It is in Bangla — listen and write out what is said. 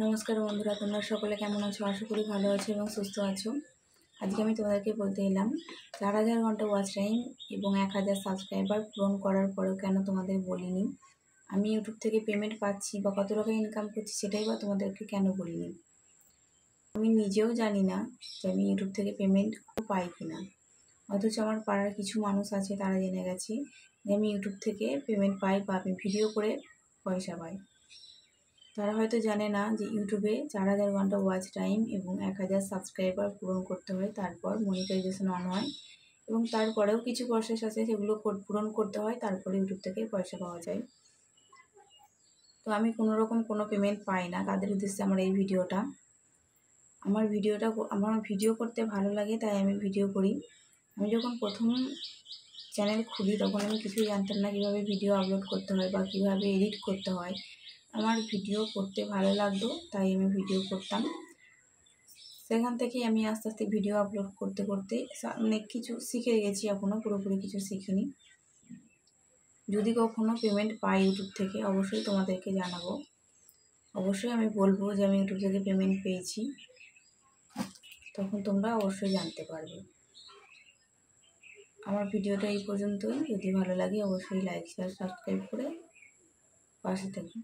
নমস্কার বন্ধুরা, তোমরা সকলে কেমন আছো? আশা করি ভালো আছো এবং সুস্থ আছো। আজকে আমি তোমাদেরকে বলতে এলাম 4000 ঘন্টা ওয়াচ টাইম এবং 1000 সাবস্ক্রাইবার পূরণ করার পরেও কেন তোমাদের বলিনি। আমি ইউটিউব থেকে পেমেন্ট পাচ্ছি বা কত টাকা ইনকাম করছি সেটাই বা তোমাদেরকে কেন বলিনি। আমি নিজেও জানি না যে আমি ইউটিউব থেকে পেমেন্ট পাই কিনা, অথচ আমার পাড়ার কিছু মানুষ আছে তারা জেনে গেছে যে আমি ইউটিউব থেকে পেমেন্ট পাই বা আমি ভিডিও করে পয়সা পাই। তারা হয়তো জানে না যে ইউটিউবে 4000 ঘন্টা ওয়াচ টাইম এবং 1000 সাবস্ক্রাইবার পূরণ করতে হয়, তারপর মনিটাইজেশন অন হয় এবং তারপরেও কিছু প্রসেস আছে সেগুলো পূরণ করতে হয়, তারপরে ইউটিউব থেকে পয়সা পাওয়া যায়। তো আমি কোনো পেমেন্ট পাই না, তাদের উদ্দেশ্যে আমার এই ভিডিওটা। আমার ভিডিও করতে ভালো লাগে, তাই আমি ভিডিও করি। আমি যখন প্রথম চ্যানেল খুলি তখন আমি কিছুই জানতাম না কীভাবে ভিডিও আপলোড করতে হয় বা কীভাবে এডিট করতে হয়। আমার ভিডিও করতে ভালো লাগতো, তাই আমি ভিডিও করতাম। সেখান থেকেই আমি আস্তে আস্তে ভিডিও আপলোড করতে করতে অনেক কিছু শিখে গেছি, এখনও পুরোপুরি কিছু শিখিনি। যদি কখনো পেমেন্ট পাই ইউটিউব থেকে অবশ্যই তোমাদেরকে জানাবো। অবশ্যই আমি বলবো যে আমি ইউটিউব থেকে পেমেন্ট পেয়েছি, তখন তোমরা অবশ্যই জানতে পারবে। আমার ভিডিওটা এই পর্যন্তই। যদি ভালো লাগে অবশ্যই লাইক শেয়ার সাবস্ক্রাইব করে পাশে থাকবে।